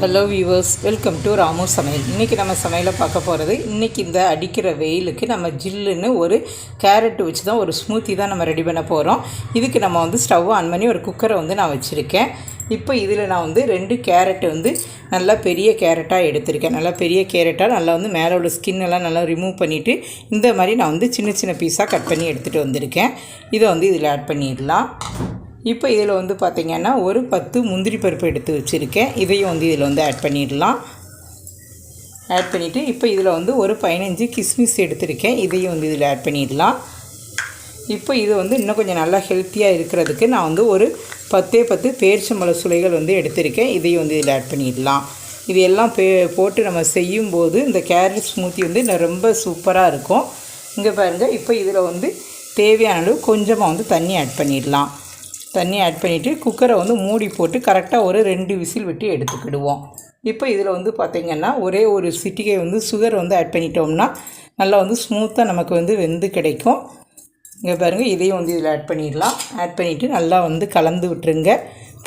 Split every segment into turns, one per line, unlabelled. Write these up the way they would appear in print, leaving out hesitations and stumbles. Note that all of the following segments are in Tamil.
Hello viewers, welcome to Ramu சமையல். இன்றைக்கி நம்ம சமையலை பார்க்க போகிறது, இன்றைக்கி இந்த அடிக்கிற வெயிலுக்கு நம்ம ஜில்லுன்னு ஒரு கேரட் வச்சு தான் ஒரு ஸ்மூத்தி தான் நம்ம ரெடி பண்ண போகிறோம். இதுக்கு நம்ம ஸ்டவ் ஆன் பண்ணி ஒரு குக்கரை நான் வச்சுருக்கேன். இப்போ இதில் நான் 2 கேரட்டு நல்லா பெரிய கேரட்டாக எடுத்திருக்கேன். நல்லா பெரிய கேரட்டாக நல்லா மேலே உள்ள ஸ்கின்னெல்லாம் நல்லா ரிமூவ் பண்ணிவிட்டு இந்த மாதிரி நான் சின்ன சின்ன பீஸாக கட் பண்ணி எடுத்துகிட்டு வந்திருக்கேன். இதை இதில் ஆட் பண்ணிடலாம். இப்போ இதில் பார்த்திங்கன்னா ஒரு 10 முந்திரி பருப்பு எடுத்து வச்சுருக்கேன். இதையும் இதில் ஆட் பண்ணிடலாம். ஆட் பண்ணிவிட்டு இப்போ இதில் ஒரு 15 கிஸ்மிஸ் எடுத்திருக்கேன். இதையும் இதில் ஆட் பண்ணிடலாம். இப்போ இது இன்னும் கொஞ்சம் நல்லா ஹெல்த்தியாக இருக்கிறதுக்கு நான் ஒரு 10 பேரிச்சம்பழ சுளைகள் எடுத்திருக்கேன். இதையும் இதில் ஆட் பண்ணிடலாம். இது எல்லாம் போட்டு நம்ம செய்யும்போது இந்த கேரட் ஸ்மூத்தி ரொம்ப சூப்பராக இருக்கும். இங்கே பாருங்கள், இப்போ இதில் தேவையான அளவு கொஞ்சமாக தண்ணி ஆட் பண்ணிடலாம். தண்ணி ஆட் பண்ணிவிட்டு குக்கரை மூடி போட்டு கரெக்டாக ஒரு 2 விசில் விட்டு எடுத்துக்கிடுவோம். இப்போ இதில் பார்த்திங்கன்னா ஒரே ஒரு சிட்டிகை சுகர் ஆட் பண்ணிட்டோம்னா நல்லா ஸ்மூத்தாக நமக்கு வெந்து கிடைக்கும். இங்கே பாருங்கள், இதையும் இதில் ஆட் பண்ணிடலாம். ஆட் பண்ணிவிட்டு நல்லா கலந்து விட்டுருங்க.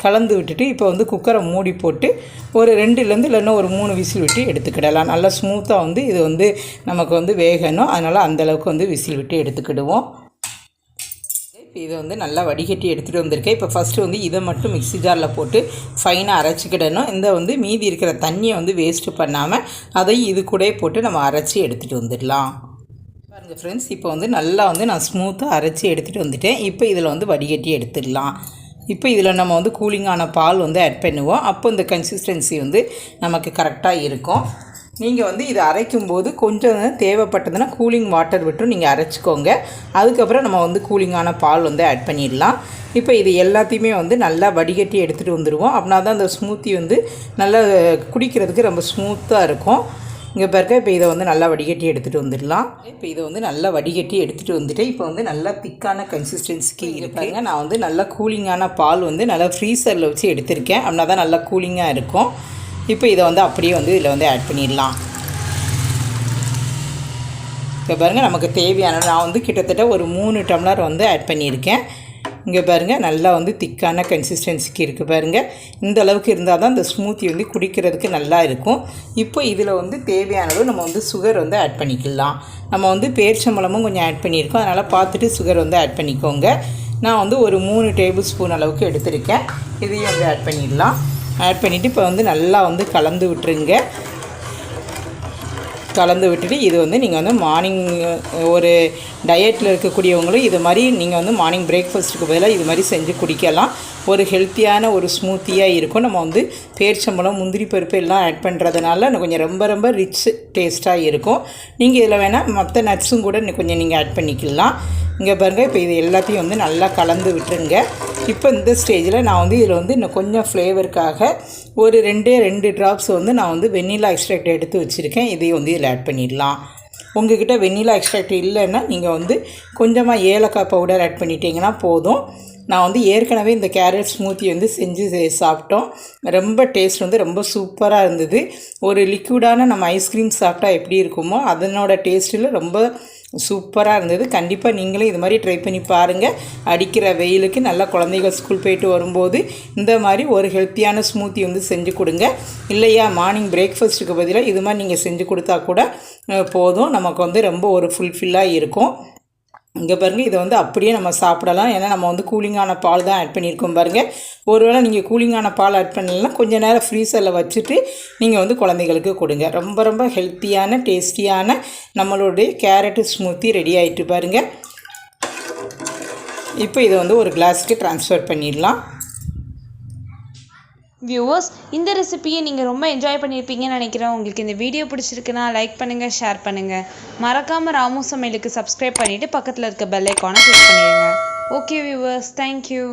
கலந்து விட்டுட்டு இப்போ குக்கரை மூடி போட்டு ஒரு 2லேருந்து இல்லைன்னா ஒரு 3 விசில் விட்டு எடுத்துக்கிடலாம். நல்லா ஸ்மூத்தாக இது நமக்கு வேகணும். அதனால் அந்தளவுக்கு விசில் விட்டு எடுத்துக்கிடுவோம். இதை நல்லா வடிகட்டி எடுத்துகிட்டு வந்திருக்கேன். இப்போ ஃபஸ்ட்டு இதை மட்டும் மிக்ஸி ஜாரில் போட்டு ஃபைனாக அரைச்சிக்கிடணும். இந்த மீதி இருக்கிற தண்ணியை வேஸ்ட்டு பண்ணாமல் அதையும் இது கூட போட்டு நம்ம அரைச்சி எடுத்துகிட்டு வந்துடலாம். பாருங்கள் ஃப்ரெண்ட்ஸ், இப்போ நல்லா நான் ஸ்மூத்தாக அரைச்சி எடுத்துகிட்டு வந்துட்டேன். இப்போ இதில் வடிகட்டி எடுத்துடலாம். இப்போ இதில் நம்ம கூலிங்கான பால் ஆட் பண்ணுவோம். அப்போ இந்த கன்சிஸ்டன்சி நமக்கு கரெக்டாக இருக்கும். நீங்கள் இதை அரைக்கும்போது கொஞ்சம் தேவைப்பட்டதுன்னா கூலிங் வாட்டர் விட்டு நீங்கள் அரைச்சிக்கோங்க. அதுக்கப்புறம் நம்ம கூலிங்கான பால் ஆட் பண்ணிடலாம். இப்போ இது எல்லாத்தையுமே நல்லா வடிகட்டி எடுத்துகிட்டு வந்துடுவோம். அப்படின்னா தான் அந்த ஸ்மூத்தி நல்லா குடிக்கிறதுக்கு ரொம்ப ஸ்மூத்தாக இருக்கும். இங்கே பாருங்க, இப்போ இதை நல்லா வடிகட்டி எடுத்துகிட்டு வந்துடலாம். இப்போ இதை நல்லா வடிகட்டி எடுத்துகிட்டு வந்துட்டு இப்போ நல்லா திக்கான கன்சிஸ்டன்சிக்கு இருப்பாங்க. நான் நல்லா கூலிங்கான பால் நல்லா ஃப்ரீசரில் வச்சு எடுத்திருக்கேன். அப்படின்னா தான் நல்லா கூலிங்காக இருக்கும். இப்போ இதை அப்படியே இதில் ஆட் பண்ணிடலாம். இப்போ பாருங்கள், நமக்கு தேவையான நான் கிட்டத்தட்ட ஒரு 3 டம்ளர் ஆட் பண்ணியிருக்கேன். இங்கே பாருங்கள், நல்லா திக்கான கன்சிஸ்டன்சிக்கு இருக்குது. பாருங்கள், இந்த அளவுக்கு இருந்தால் தான் இந்த ஸ்மூத்தி குடிக்கிறதுக்கு நல்லா இருக்கும். இப்போ இதில் தேவையானது நம்ம சுகர் ஆட் பண்ணிக்கலாம். நம்ம பேரிச்சம்பழமும் கொஞ்சம் ஆட் பண்ணியிருக்கோம். அதனால் பார்த்துட்டு சுகர் ஆட் பண்ணிக்கோங்க. நான் ஒரு 3 டேபிள் ஸ்பூன் அளவுக்கு எடுத்திருக்கேன். இதையும் ஆட் பண்ணிடலாம். ஆட் பண்ணிவிட்டு இப்போ நல்லா கலந்து விட்டுருங்க. கலந்து விட்டுட்டு இது நீங்கள் மார்னிங் ஒரு டயட்டில் இருக்கக்கூடியவங்களும் இது மாதிரி நீங்கள் மார்னிங் பிரேக்ஃபாஸ்ட்டுக்கு பதிலாக இது மாதிரி செஞ்சு குடிக்கலாம். ஒரு ஹெல்த்தியான ஒரு ஸ்மூத்தியாக இருக்கும். நம்ம பேரிச்சம்பழம் முந்திரி பருப்பு எல்லாம் ஆட் பண்ணுறதுனால கொஞ்சம் ரொம்ப ரிச் டேஸ்ட்டாக இருக்கும். நீங்கள் இதில் வேணால் மற்ற நட்ஸும் கூட கொஞ்சம் நீங்கள் ஆட் பண்ணிக்கலாம். இங்கே பாருங்கள், இப்போ இது எல்லாத்தையும் நல்லா கலந்து விட்டுருங்க. இப்போ இந்த ஸ்டேஜில் நான் இதில் இன்னும் கொஞ்சம் ஃப்ளேவருக்காக ஒரு 2 ட்ராப்ஸ் நான் வெண்ணிலா எக்ஸ்ட்ராக்ட் எடுத்து வச்சுருக்கேன். இதையும் இதில் ஆட் பண்ணிடலாம். உங்கள்கிட்ட வெண்ணிலா எக்ஸ்ட்ராக்ட் இல்லைன்னா நீங்கள் கொஞ்சமாக ஏலக்காய் பவுடர் ஆட் பண்ணிட்டீங்கன்னா போதும். நான் ஏற்கனவே இந்த கேரட் ஸ்மூத்தி செஞ்சு சாப்பிட்டோம். ரொம்ப டேஸ்ட் ரொம்ப சூப்பராக இருந்தது. ஒரு லிக்விடான நம்ம ஐஸ்கிரீம் சாப்பிட்டா எப்படி இருக்குமோ அதனோட டேஸ்ட்டில் ரொம்ப சூப்பராக இருந்தது. கண்டிப்பாக நீங்களும் இது மாதிரி ட்ரை பண்ணி பாருங்கள். அடிக்கிற வெயிலுக்கு நல்லா குழந்தைகள் ஸ்கூல் போயிட்டு வரும்போது இந்த மாதிரி ஒரு ஹெல்த்தியான ஸ்மூத்தி செஞ்சு கொடுங்க. இல்லையா, மார்னிங் பிரேக்ஃபாஸ்ட்டுக்கு பதிலாக இது மாதிரி நீங்கள் செஞ்சு கொடுத்தா கூட போதும். நமக்கு ரொம்ப ஒரு ஃபுல்ஃபில்லாக இருக்கும். இங்கே பாருங்கள், இதை அப்படியே நம்ம சாப்பிடலாம். ஏன்னா நம்ம கூலிங்கான பால் தான் ஆட் பண்ணியிருக்கோம். பாருங்கள், ஒருவேளை நீங்கள் கூலிங்கான பால் ஆட் பண்ணலைன்னா கொஞ்சம் நேரம் ஃப்ரீசரில் வச்சுட்டு நீங்கள் குழந்தைகளுக்கு கொடுங்க. ரொம்ப ஹெல்த்தியான டேஸ்டியான நம்மளுடைய கேரட் ஸ்மூத்தி ரெடி ஆகிட்டு பாருங்கள். இப்போ இதை ஒரு கிளாஸுக்கு ட்ரான்ஸ்ஃபர் பண்ணிடலாம்.
வியூவர்ஸ், இந்த ரெசிபியை நீங்கள் ரொம்ப என்ஜாய் பண்ணியிருப்பீங்கன்னு நினைக்கிறேன். உங்களுக்கு இந்த வீடியோ பிடிச்சிருக்குன்னா லைக் பண்ணுங்கள், ஷேர் பண்ணுங்கள். மறக்காமல் ராமு சமையலுக்கு சப்ஸ்கிரைப் பண்ணிவிட்டு பக்கத்தில் இருக்க பெல் ஐக்கானை கிளிக் பண்ணிடுங்க. Okay viewers, thank you.